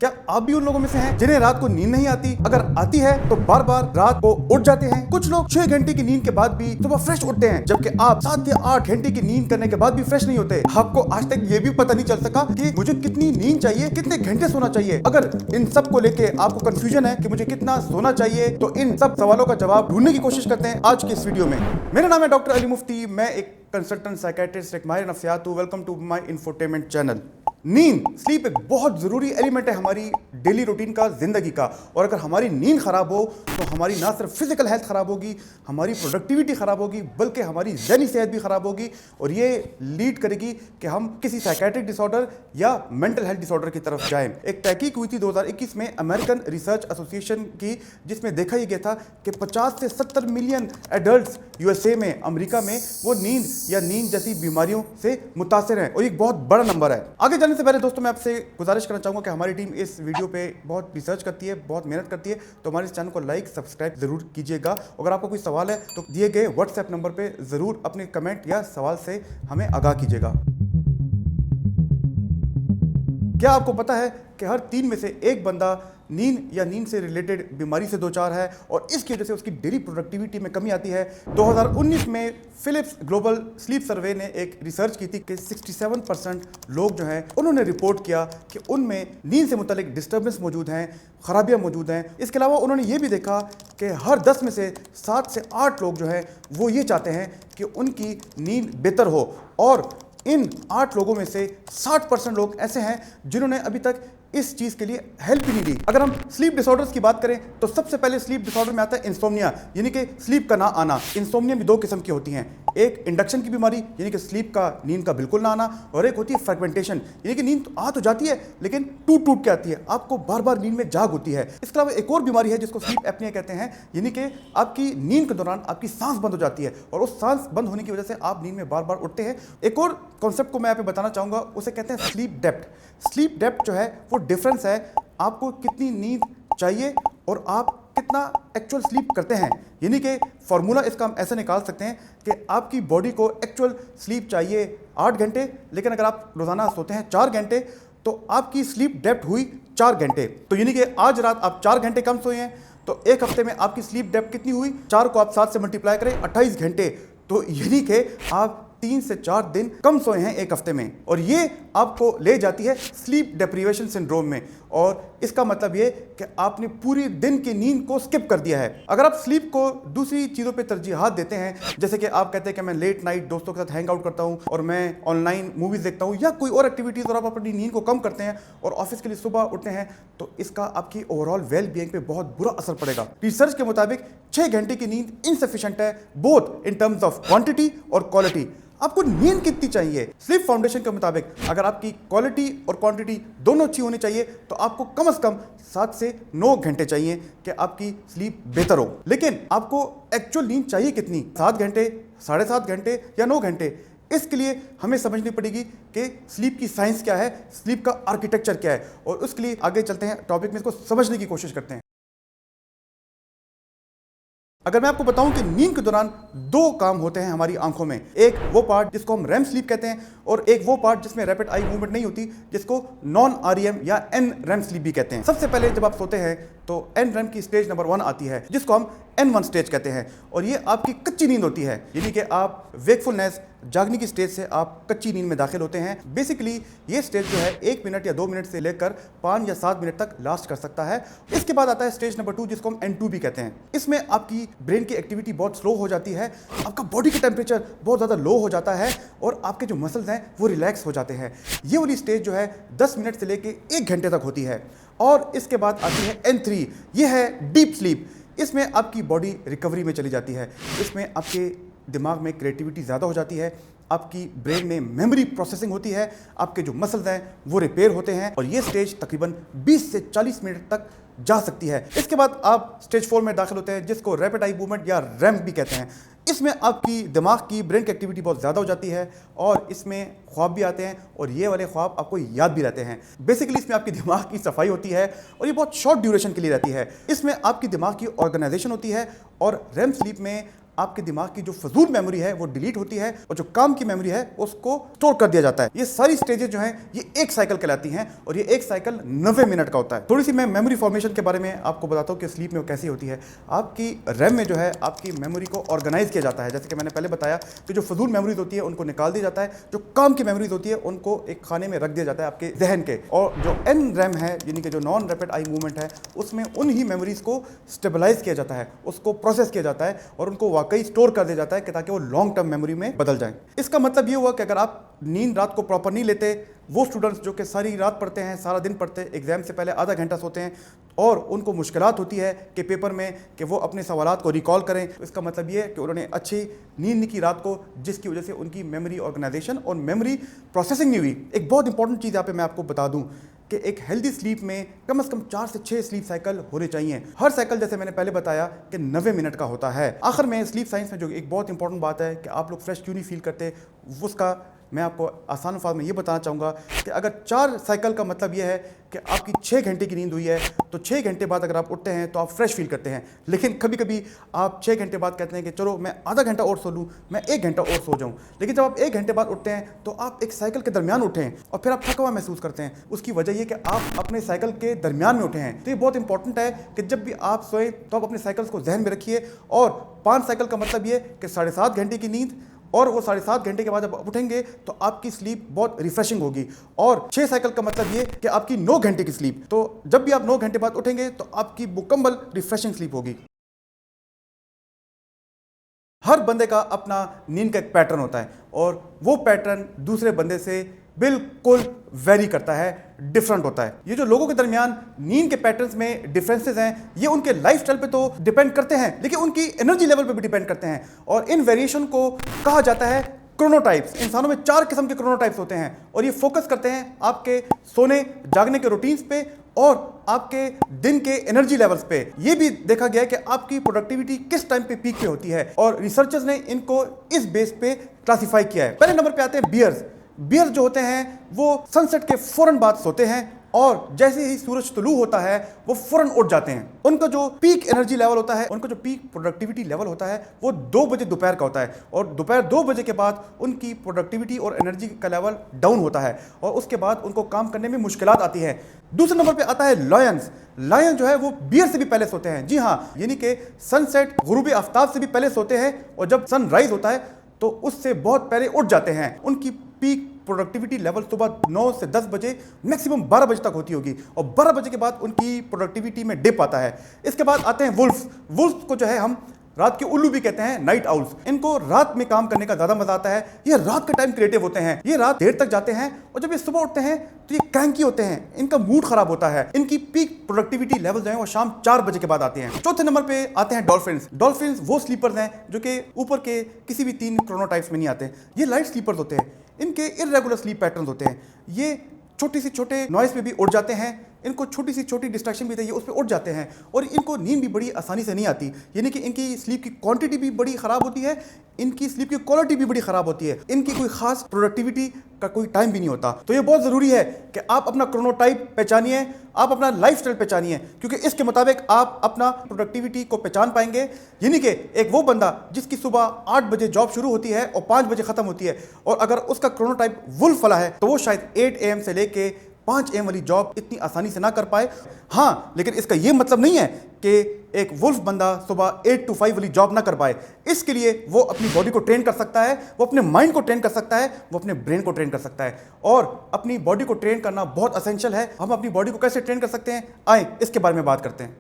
क्या आप भी उन लोगों में से हैं जिन्हें रात को नींद नहीं आती? अगर आती है तो बार बार रात को उठ जाते हैं। कुछ लोग 6 घंटे की नींद के बाद भी सुबह फ्रेश उठते हैं, जबकि आप 7 या 8 घंटे की नींद करने के बाद भी फ्रेश नहीं होते। आपको आज तक ये भी पता नहीं चल सका कि मुझे कितनी नींद चाहिए, कितने घंटे सोना चाहिए। अगर इन सब को लेके आपको कंफ्यूजन है कि मुझे कितना सोना चाहिए, तो इन सब सवालों का जवाब ढूंढने की कोशिश करते हैं आज के इस वीडियो में। मेरा नाम है डॉक्टर अली मुफ्ती, मैं एक कंसल्टेंट साइकियाट्रिस्ट, एक माहिर नफ्सियात हूं। Welcome to my infotainment channel. नींद, स्लीप एक बहुत ज़रूरी एलिमेंट है हमारी डेली रूटीन का, ज़िंदगी का। और अगर हमारी नींद ख़राब हो तो हमारी ना सिर्फ फिजिकल हेल्थ ख़राब होगी, हमारी प्रोडक्टिविटी ख़राब होगी, बल्कि हमारी ज़हनी सेहत भी ख़राब होगी। और ये लीड करेगी कि हम किसी साइकेट्रिक डिसऑर्डर या मेंटल हेल्थ डिसऑर्डर की तरफ जाएं। एक तहकीक हुई थी 2021 में अमेरिकन रिसर्च एसोसिएशन की, जिसमें देखा यह गया था कि 50 से 70 मिलियन एडल्ट यूएसए में, अमेरिका में, वो नींद या नींद जैसी बीमारियों से मुतासिर हैं। और एक बहुत बड़ा नंबर है। आगे जाने से पहले दोस्तों, मैं आपसे गुजारिश करना चाहूँगा कि हमारी टीम इस वीडियो पे बहुत रिसर्च करती है, बहुत मेहनत करती है, तो हमारे इस चैनल को लाइक सब्सक्राइब जरूर कीजिएगा। अगर आपको कोई सवाल है तो दिए गए व्हाट्सएप नंबर पे ज़रूर अपने कमेंट या सवाल से हमें आगाह कीजिएगा। क्या आपको पता है कि हर 3 में से एक बंदा नींद या नींद से रिलेटेड बीमारी से दोचार है, और इसकी वजह से उसकी डेली प्रोडक्टिविटी में कमी आती है। 2019 में फिलिप्स ग्लोबल स्लीप सर्वे ने एक रिसर्च की थी कि 67% लोग जो हैं उन्होंने रिपोर्ट किया कि उनमें नींद से मुतालिक डिस्टर्बेंस मौजूद हैं, खराबियां मौजूद हैं। इसके अलावा उन्होंने ये भी देखा कि हर 10 में से 7 से 8 लोग जो हैं वो ये चाहते हैं कि उनकी नींद बेहतर हो। और इन 8 लोगों में से 60% लोग ऐसे हैं जिन्होंने अभी तक इस चीज़ के लिए हेल्प ही नहीं ली। अगर हम स्लीप डिसऑर्डर्स की बात करें तो सबसे पहले स्लीप डिसऑर्डर में आता है इंसोम्निया, यानी कि स्लीप का ना आना। इंसोम्निया भी 2 किस्म की होती हैं, एक इंडक्शन की बीमारी यानी कि स्लीप का, नींद का बिल्कुल ना आना, और एक होती है फ्रेगमेंटेशन, यानी कि नींद आ तो जाती है लेकिन टूट टूट के आती है, आपको बार बार नींद में जाग होती है। इसके अलावा एक और बीमारी है जिसको स्लीप एपनिया कहते हैं, यानी कि आपकी नींद के दौरान आपकी सांस बंद हो जाती है, और उस सांस बंद होने की वजह से आप नींद में बार बार उठते हैं। एक और कॉन्सेप्ट को मैं यहाँ पे बताना चाहूँगा, उसे कहते हैं स्लीप डेप्थ। स्लीप डेप्थ जो है वो डिफरेंस है आपको कितनी नींद चाहिए और आप कितना एक्चुअल स्लीप करते हैं। यानी कि फॉर्मूला इसका हम ऐसे निकाल सकते हैं कि आपकी बॉडी को एक्चुअल स्लीप चाहिए 8 घंटे, लेकिन अगर आप रोज़ाना सोते हैं 4 घंटे तो आपकी स्लीप डेप्थ हुई 4 घंटे। तो यानी कि आज रात आप 4 घंटे कम सोए हैं, तो एक हफ्ते में आपकी स्लीप डेप्थ कितनी हुई? 4 को आप 7 से मल्टीप्लाई करें, 28 घंटे। तो यानी कि आप 3 से 4 दिन कम सोए हैं एक हफ्ते में, और ये आपको ले जाती है स्लीप डेप्रीवेशन सिंड्रोम में। और इसका मतलब ये कि आपने पूरी दिन की नींद को स्किप कर दिया है। अगर आप स्लीप को दूसरी चीज़ों पे तरजीहात देते हैं, जैसे कि आप कहते हैं कि मैं लेट नाइट दोस्तों के साथ हैंग आउट करता हूँ, और मैं ऑनलाइन मूवीज़ देखता हूँ, या कोई और एक्टिविटीज़, और आप अपनी नींद को कम करते हैं और ऑफिस के लिए सुबह उठते हैं, तो इसका आपकी ओवरऑल वेल बीइंग पे बहुत बुरा असर पड़ेगा। रिसर्च के मुताबिक 6 घंटे की नींद इनसफिशिएंट है, both in terms of quantity और क्वालिटी। आपको नींद कितनी चाहिए? स्लीप फाउंडेशन के मुताबिक अगर आपकी क्वालिटी और क्वांटिटी दोनों अच्छी होनी चाहिए तो आपको कम से कम 7 से 9 घंटे चाहिए कि आपकी स्लीप बेहतर हो। लेकिन आपको एक्चुअल नींद चाहिए कितनी? 7 घंटे, 7.5 घंटे या 9 घंटे? इसके लिए हमें समझनी पड़ेगी कि स्लीप की साइंस क्या है, स्लीप का आर्किटेक्चर क्या है, और उसके लिए आगे चलते हैं टॉपिक में, इसको समझने की कोशिश करते हैं। अगर मैं आपको बताऊं कि नींद के दौरान 2 काम होते हैं हमारी आंखों में, एक वो पार्ट जिसको हम रेम स्लीप कहते हैं, और एक वो पार्ट जिसमें रैपिड आई मूवमेंट नहीं होती, जिसको नॉन आरईएम या एन रेम स्लीप भी कहते हैं। सबसे पहले जब आप सोते हैं तो एन रेम की स्टेज नंबर 1 आती है, जिसको हम N1 स्टेज कहते हैं, और ये आपकी कच्ची नींद होती है, यानी कि आप वेकफुलनेस, जागने की स्टेज से आप कच्ची नींद में दाखिल होते हैं। बेसिकली ये स्टेज जो है 1 मिनट या 2 मिनट से लेकर 5 या 7 मिनट तक लास्ट कर सकता है। इसके बाद आता है स्टेज नंबर 2, जिसको हम N2 भी कहते हैं। इसमें आपकी ब्रेन की एक्टिविटी बहुत स्लो हो जाती है, आपका बॉडी का टेम्परेचर बहुत ज़्यादा लो हो जाता है, और आपके जो मसल्स हैं वो रिलैक्स हो जाते हैं। ये वाली स्टेज जो है 10 मिनट से लेकर 1 घंटे तक होती है। और इसके बाद आती है N3, ये है डीप स्लीप। इसमें आपकी बॉडी रिकवरी में चली जाती है, इसमें आपके दिमाग में क्रिएटिविटी ज़्यादा हो जाती है, आपकी ब्रेन में मेमोरी प्रोसेसिंग होती है, आपके जो मसल्स हैं वो रिपेयर होते हैं, और ये स्टेज तकरीबन 20 से 40 मिनट तक जा सकती है। इसके बाद आप स्टेज 4 में दाखिल होते हैं, जिसको रैपिड आई मूवमेंट या रैम भी कहते हैं। इसमें आपकी दिमाग की, ब्रेन की एक्टिविटी बहुत ज़्यादा हो जाती है, और इसमें ख्वाब भी आते हैं, और ये वाले ख्वाब आपको याद भी रहते हैं। बेसिकली इसमें आपकी दिमाग की सफाई होती है, और ये बहुत शॉर्ट ड्यूरेशन के लिए रहती है। इसमें आपकी दिमाग की ऑर्गेनाइजेशन होती है, और रेम स्लीप में आपके दिमाग की जो फजूल मेमोरी है वो डिलीट होती है और जो काम की मेमोरी है उसको स्टोर कर दिया जाता है। ये सारी स्टेजेस जो हैं ये एक साइकिल कहलाती हैं और ये एक साइकिल 90 मिनट का होता है। थोड़ी सी मैं मेमोरी फॉर्मेशन के बारे में आपको बताता हूँ कि स्लीप में वो कैसी होती है। आपकी रैम में जो है आपकी मेमोरी को ऑर्गेनाइज किया जाता है। जैसे कि मैंने पहले बताया कि जो फजूल मेमोरीज होती है उनको निकाल दिया जाता है, जो काम की मेमोरीज होती है उनको एक खाने में रख दिया जाता है आपके जहन के, और जो एन रैम है यानी कि जो नॉन रैपिड आई मूवमेंट है उसमें उन ही मेमोरीज को स्टेबलाइज किया जाता है, उसको प्रोसेस किया जाता है और उनको वाकई स्टोर कर दिया जाता है कि ताकि वो लॉन्ग टर्म मेमोरी में बदल जाए। इसका मतलब ये हुआ कि अगर आप नींद रात को प्रॉपर नहीं लेते, वो स्टूडेंट्स जो कि सारी रात पढ़ते हैं, सारा दिन पढ़ते हैं, एग्जाम से पहले आधा घंटा सोते हैं और उनको मुश्किलात होती है कि पेपर में कि वो अपने सवालात को रिकॉल करें, तो इसका मतलब ये है कि उन्होंने अच्छी नींद नहीं की रात को, जिसकी वजह से उनकी मेमोरी ऑर्गेनाइजेशन और मेमोरी प्रोसेसिंग नहीं हुई। एक बहुत इंपॉर्टेंट चीज़ यहाँ पे मैं आपको बता दूँ कि एक हेल्दी स्लीप में कम से कम 4 से 6 स्लीप साइकिल होने चाहिए। हर साइकिल जैसे मैंने पहले बताया कि 90 मिनट का होता है। आखिर में स्लीप साइंस में जो एक बहुत इंपॉर्टेंट बात है कि आप लोग फ्रेश क्यों नहीं फील करते, उसका मैं आपको आसान अल्फाज में ये बताना चाहूँगा कि अगर 4 साइकिल का मतलब ये है कि आपकी 6 घंटे की नींद हुई है तो 6 घंटे बाद अगर आप उठते हैं तो आप फ्रेश फील करते हैं। लेकिन कभी कभी आप 6 घंटे बाद कहते हैं कि चलो मैं आधा घंटा और सो लूँ, मैं 1 घंटा और सो जाऊँ। लेकिन जब आप 1 घंटे बाद उठते हैं तो आप एक साइकिल के दरमियान उठें और फिर आप थका हुआ महसूस करते हैं। उसकी वजह ये कि आप अपने साइकिल के दरमियान में उठे हैं। तो ये बहुत इंपॉर्टेंट है कि जब भी आप सोएं तो आप अपने साइकिल्स को जहन में रखिए। और 5 साइकिल का मतलब ये कि 7.5 घंटे की नींद, और वो 7.5 घंटे के बाद जब उठेंगे तो आपकी स्लीप बहुत रिफ्रेशिंग होगी। और 6 साइकिल का मतलब ये कि आपकी 9 घंटे की स्लीप। तो जब भी आप 9 घंटे बाद उठेंगे तो आपकी मुकम्मल रिफ्रेशिंग स्लीप होगी। हर बंदे का अपना नींद का एक पैटर्न होता है और वो पैटर्न दूसरे बंदे से बिल्कुल वेरी करता है, डिफरेंट होता है। ये जो लोगों के दरमियान नींद के पैटर्न्स में डिफरेंसेस हैं, ये उनके लाइफस्टाइल पे तो डिपेंड करते हैं लेकिन उनकी एनर्जी लेवल पे भी डिपेंड करते हैं। और इन वेरिएशन को कहा जाता है क्रोनोटाइप्स। इंसानों में 4 किस्म के क्रोनोटाइप्स होते हैं और ये फोकस करते हैं आपके सोने जागने के रूटीन्स पे और आपके दिन के एनर्जी लेवल्स पे। ये भी देखा गया है कि आपकी प्रोडक्टिविटी किस टाइम पे पीक पे होती है और रिसर्चर्स ने इनको इस बेस पे क्लासिफाई किया है। पहले नंबर पे आते हैं बियर्स। बियर जो होते हैं वो सनसेट के फौरन बाद सोते हैं और जैसे ही सूरज तुलू होता है वो फौरन उठ जाते हैं। उनका जो पीक एनर्जी लेवल होता है, उनका जो पीक प्रोडक्टिविटी लेवल होता है वो 2 बजे दोपहर का होता है और दोपहर 2 बजे के बाद उनकी प्रोडक्टिविटी और एनर्जी का लेवल डाउन होता है और उसके बाद उनको काम करने में मुश्किलात आती है। दूसरे नंबर पे आता है लायंस। लायन जो है वो बियर से भी पहले सोते हैं। जी हाँ, यानी कि सनसेट गुरूब आफ्ताब से भी पहले सोते हैं और जब सनराइज होता है तो उससे बहुत पहले उठ जाते हैं। उनकी पीक प्रोडक्टिविटी लेवल सुबह 9 से 10 बजे मैक्सिमम 12 बजे तक होती होगी और 12 बजे के बाद उनकी प्रोडक्टिविटी में डिप आता है। इसके बाद आते हैं वुल्फ्स। वुल्फ्स को जो है हम रात के उल्लू भी कहते हैं, नाइट आउल्स। इनको रात में काम करने का ज्यादा मजा आता है। ये रात के टाइम क्रिएटिव होते हैं, ये रात देर तक जाते हैं और जब ये सुबह उठते हैं तो ये क्रैंकी होते हैं, इनका मूड खराब होता है। इनकी पीक प्रोडक्टिविटी लेवल जो है वो शाम 4 बजे के बाद आते हैं। चौथे नंबर पे आते हैं डॉल्फिन्स। डॉल्फिन्स वो स्लीपर्स हैं जो कि ऊपर के किसी भी 3 क्रोनोटाइप्स में नहीं आते। ये लाइट स्लीपर्स होते हैं, इनके इर्रेगुलर स्लीप पैटर्न होते हैं। ये छोटी सी छोटे नॉइस पे भी उठ जाते हैं, इनको छोटी सी छोटी डिस्ट्रैक्शन भी चाहिए उस पर उठ जाते हैं और इनको नींद भी बड़ी आसानी से नहीं आती। यानी कि इनकी स्लीप की क्वांटिटी भी बड़ी ख़राब होती है, इनकी स्लीप की क्वालिटी भी बड़ी ख़राब होती है, इनकी कोई खास प्रोडक्टिविटी का कोई टाइम भी नहीं होता। तो ये बहुत ज़रूरी है कि आप अपना क्रोनोटाइप पहचानिए, आप अपना लाइफस्टाइल पहचानिए, क्योंकि इसके मुताबिक आप अपना प्रोडक्टिविटी को पहचान पाएंगे। यानी कि एक वो बंदा जिसकी सुबह 8 बजे जॉब शुरू होती है और 5 बजे ख़त्म होती है और अगर उसका क्रोनोटाइप वुल्फ वाला है तो वो शायद 8 AM से लेके 5 AM वाली जॉब इतनी आसानी से ना कर पाए। हाँ, लेकिन इसका ये मतलब नहीं है कि एक वुल्फ बंदा सुबह 8 to 5 वाली जॉब ना कर पाए। इसके लिए वो अपनी बॉडी को ट्रेन कर सकता है, वो अपने माइंड को ट्रेन कर सकता है, वो अपने ब्रेन को ट्रेन कर सकता है। और अपनी बॉडी को ट्रेन करना बहुत असेंशियल है। हम अपनी बॉडी को कैसे ट्रेन कर सकते हैं, आए इसके बारे में बात करते हैं।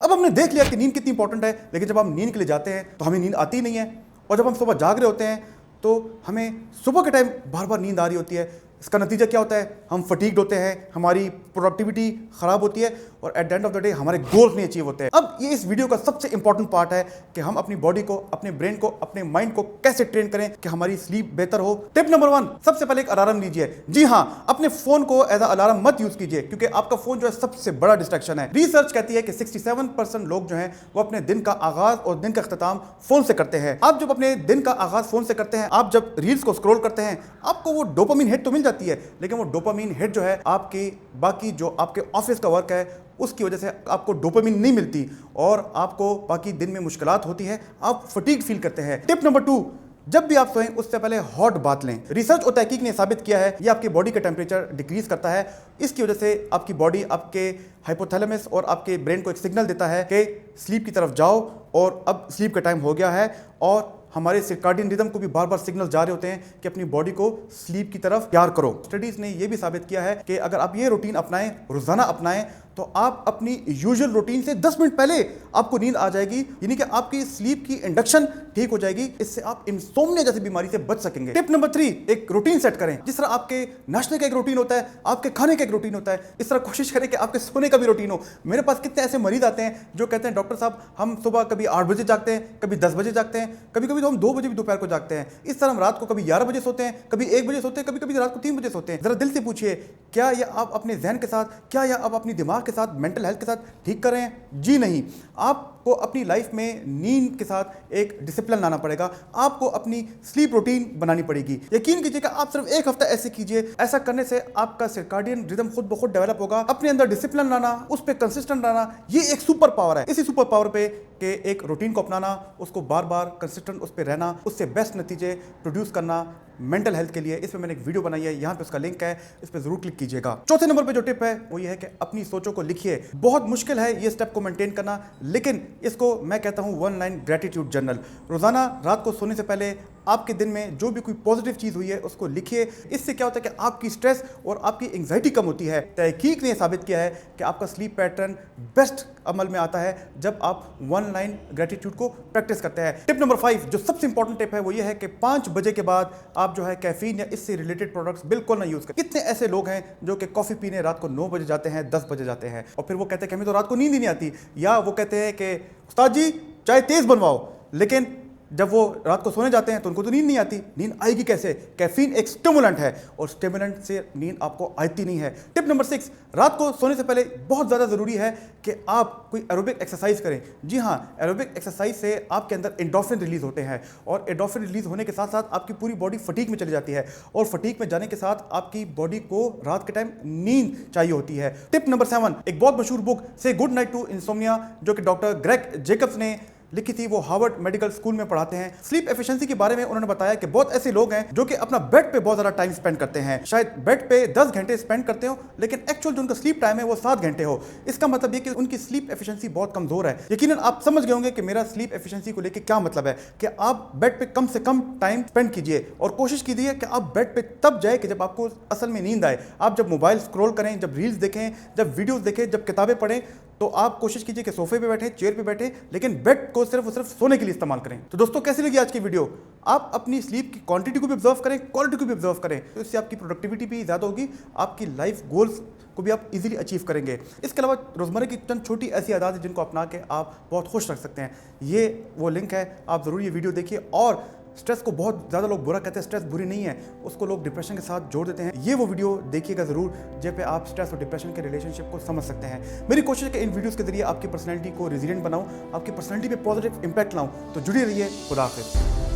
अब हमने देख लिया कि नींद कितनी इंपॉर्टेंट है, लेकिन जब हम नींद के लिए जाते हैं तो हमें नींद आती ही नहीं है और जब हम सुबह जाग रहे होते हैं तो हमें सुबह के टाइम बार बार नींद आ रही होती है। इसका नतीजा क्या होता है, हम फटीग्ड होते हैं, हमारी प्रोडक्टिविटी ख़राब होती है और at the end of the day हमारे गोल्स नहीं अचीव होते हैं। अब ये इस वीडियो का सबसे इंपॉर्टेंट पार्ट है कि हम अपनी बॉडी को, अपने ब्रेन को, अपने माइंड को कैसे ट्रेन करें कि हमारी स्लीप बेहतर हो। टिप नंबर 1, सबसे पहले एक अलार्म लीजिए। जी हाँ, अपने फोन को एज अलार्म मत यूज कीजिए क्योंकि आपका फोन जो है सबसे बड़ा डिस्ट्रैक्शन है। रिसर्च कहती है कि 67% लोग जो हैं वो अपने दिन का आगाज और दिन का अख्ताम फोन से करते हैं। आप जब अपने दिन का आगाज फोन से करते हैं, आप जब रील्स को स्क्रॉल करते हैं, आपको वो डोपामिन हिट तो मिल जाती है, लेकिन वो डोपामिन हिट जो है आपकी बाकी जो आपके ऑफिस का वर्क है उसकी वजह से आपको डोपामिन नहीं मिलती और आपको बाकी दिन में मुश्किलात होती है, आप फटीग फील करते हैं। टिप नंबर 2, जब भी आप सोएं उससे पहले हॉट बाथ लें। रिसर्च और तहकीक ने साबित किया है ये आपकी बॉडी का टेम्परेचर डिक्रीज करता है। इसकी वजह से आपकी बॉडी आपके हाइपोथैलेमस और आपके ब्रेन को एक सिग्नल देता है कि स्लीप की तरफ जाओ और अब स्लीप का टाइम हो गया है, और हमारे सर्काडियन रिदम को भी बार बार सिग्नल जा रहे होते हैं कि अपनी बॉडी को स्लीप की तरफ तैयार करो। स्टडीज ने यह भी साबित किया है कि अगर आप ये रूटीन अपनाएं, रोजाना अपनाएं, तो आप अपनी यूजुअल रूटीन से 10 मिनट पहले आपको नींद आ जाएगी, यानी कि आपकी स्लीप की इंडक्शन ठीक हो जाएगी। इससे आप इंसोम्निया जैसी बीमारी से बच सकेंगे। टिप नंबर 3, एक रूटीन सेट करें। जिस तरह आपके नाश्ते का एक रूटीन होता है, आपके खाने का एक रूटीन होता है, इस तरह कोशिश करें कि आपके सोने का भी रूटीन हो। मेरे पास कितने ऐसे मरीज आते हैं जो कहते हैं डॉक्टर साहब हम सुबह कभी 8 बजे जागते हैं, कभी 10 बजे जागते हैं, कभी कभी तो हम 2 बजे भी दोपहर को जागते हैं। इस तरह हम रात को कभी 11 बजे सोते हैं, कभी 1 बजे सोते हैं, कभी कभी रात को 3 बजे सोते हैं। जरा दिल से पूछिए, क्या यह आप अपने जहन के साथ, क्या यह आप अपनी दिमाग के साथ, मेंटल हेल्थ के साथ ठीक कर रहे हैं? जी नहीं। आपको अपनी लाइफ में नींद के साथ एक डिसिप्लिन लाना पड़ेगा, आपको अपनी स्लीप रूटीन बनानी पड़ेगी। यकीन कीजिएगा, आप सिर्फ 1 हफ्ता ऐसे कीजिए, ऐसा करने से आपका सर्काडियन रिदम खुद ब खुद डेवलप होगा। अपने अंदर डिसिप्लिन लाना, उस पर कंसिस्टेंट रहना, ये एक सुपर पावर है। इसी सुपर पावर पे के एक रूटीन को अपनाना, उसको बार बार कंसिस्टेंट उस पर रहना, उससे बेस्ट नतीजे प्रोड्यूस करना मेंटल हेल्थ के लिए। इस पर मैंने एक वीडियो बनाई है, यहाँ पे उसका लिंक है, इस पर जरूर क्लिक कीजिएगा। चौथे नंबर पे जो टिप है वो ये है कि अपनी सोचों को लिखिए। बहुत मुश्किल है ये स्टेप को मेंटेन करना, लेकिन इसको मैं कहता हूँ 1 लाइन ग्रेटिट्यूड जर्नल। रोजाना रात को सोने से पहले आपके दिन में जो भी कोई पॉजिटिव चीज हुई है उसको लिखिए। इससे क्या होता है कि आपकी स्ट्रेस और आपकी एंग्जाइटी कम होती है। तहकीक ने साबित किया है कि आपका स्लीप पैटर्न बेस्ट अमल में आता है जब आप 1 लाइन ग्रेटिट्यूड को प्रैक्टिस करते हैं। टिप नंबर 5, जो सबसे इंपॉर्टेंट टिप है वो ये है कि 5 बजे के बाद आप जो है कैफीन या इससे रिलेटेड प्रोडक्ट्स बिल्कुल ना यूज करें। कितने ऐसे लोग हैं जो कि कॉफी पीने रात को 9 बजे जाते हैं, 10 बजे जाते हैं, और फिर वो कहते हैं कि हमें तो रात को नींद ही नहीं आती, या वो कहते हैं कि उस्ताद जी चाय तेज बनवाओ, लेकिन जब वो रात को सोने जाते हैं तो उनको तो नींद नहीं आती। नींद आएगी कैसे? कैफीन एक स्टिमुलेंट है और स्टिमुलेंट से नींद आपको आती नहीं है। टिप नंबर 6, रात को सोने से पहले बहुत ज़्यादा ज़रूरी है कि आप कोई एरोबिक एक्सरसाइज करें। जी हाँ, एरोबिक एक्सरसाइज से आपके अंदर एंडोर्फिन रिलीज होते हैं, और एंडोर्फिन रिलीज होने के साथ साथ आपकी पूरी बॉडी फटीग में चली जाती है, और फटीग में जाने के साथ आपकी बॉडी को रात के टाइम नींद चाहिए होती है। टिप नंबर 7, एक बहुत मशहूर बुक से गुड नाइट टू इंसोम्निया जो कि डॉक्टर ग्रेग जेकब्स ने लिखी थी, वो हार्वर्ड मेडिकल स्कूल में पढ़ाते हैं। स्लीप एफिशिएंसी के बारे में उन्होंने बताया कि बहुत ऐसे लोग हैं जो कि अपना बेड पे बहुत ज्यादा टाइम स्पेंड करते हैं। शायद बेड पे 10 घंटे स्पेंड करते हो, लेकिन एक्चुअल जो उनका स्लीप टाइम है वो 7 घंटे हो। इसका मतलब ये कि उनकी स्लीप एफिशिएंसी बहुत कमजोर है। यकीनन आप समझ गए होंगे कि मेरा स्लीप एफिशिएंसी को लेकर क्या मतलब है, कि आप बेड पे कम से कम टाइम स्पेंड कीजिए, और कोशिश कीजिए कि आप बेड पे तब जाए कि जब आपको असल में नींद आए। आप जब मोबाइल स्क्रॉल करें, जब रील्स देखें, जब वीडियोस देखें, जब किताबें पढ़ें, तो आप कोशिश कीजिए कि सोफे पे बैठे, चेयर पे बैठे, लेकिन बेड को सिर्फ और सिर्फ सोने के लिए इस्तेमाल करें। तो दोस्तों, कैसी लगी आज की वीडियो? आप अपनी स्लीप की क्वांटिटी को भी ऑब्जर्व करें, क्वालिटी को भी ऑब्जर्व करें, तो इससे आपकी प्रोडक्टिविटी भी ज़्यादा होगी, आपकी लाइफ गोल्स को भी आप इजीली अचीव करेंगे। इसके अलावा रोजमर्रा की चंद छोटी ऐसी आदत है जिनको अपना के आप बहुत खुश रख सकते हैं। ये वो लिंक है, आप ज़रूर ये वीडियो देखिए। और स्ट्रेस को बहुत ज़्यादा लोग बुरा कहते हैं, स्ट्रेस बुरी नहीं है, उसको लोग डिप्रेशन के साथ जोड़ देते हैं। ये वो वीडियो देखिएगा ज़रूर, जब पे आप स्ट्रेस और डिप्रेशन के रिलेशनशिप को समझ सकते हैं। मेरी कोशिश है कि इन वीडियोस के जरिए आपकी पर्सनैलिटी को रेजिलिएंट बनाऊं, आपकी पर्सनैलिटी पे पॉजिटिव इंपैक्ट लाऊं। तो जुड़े रहिए। खुदा हाफिज़।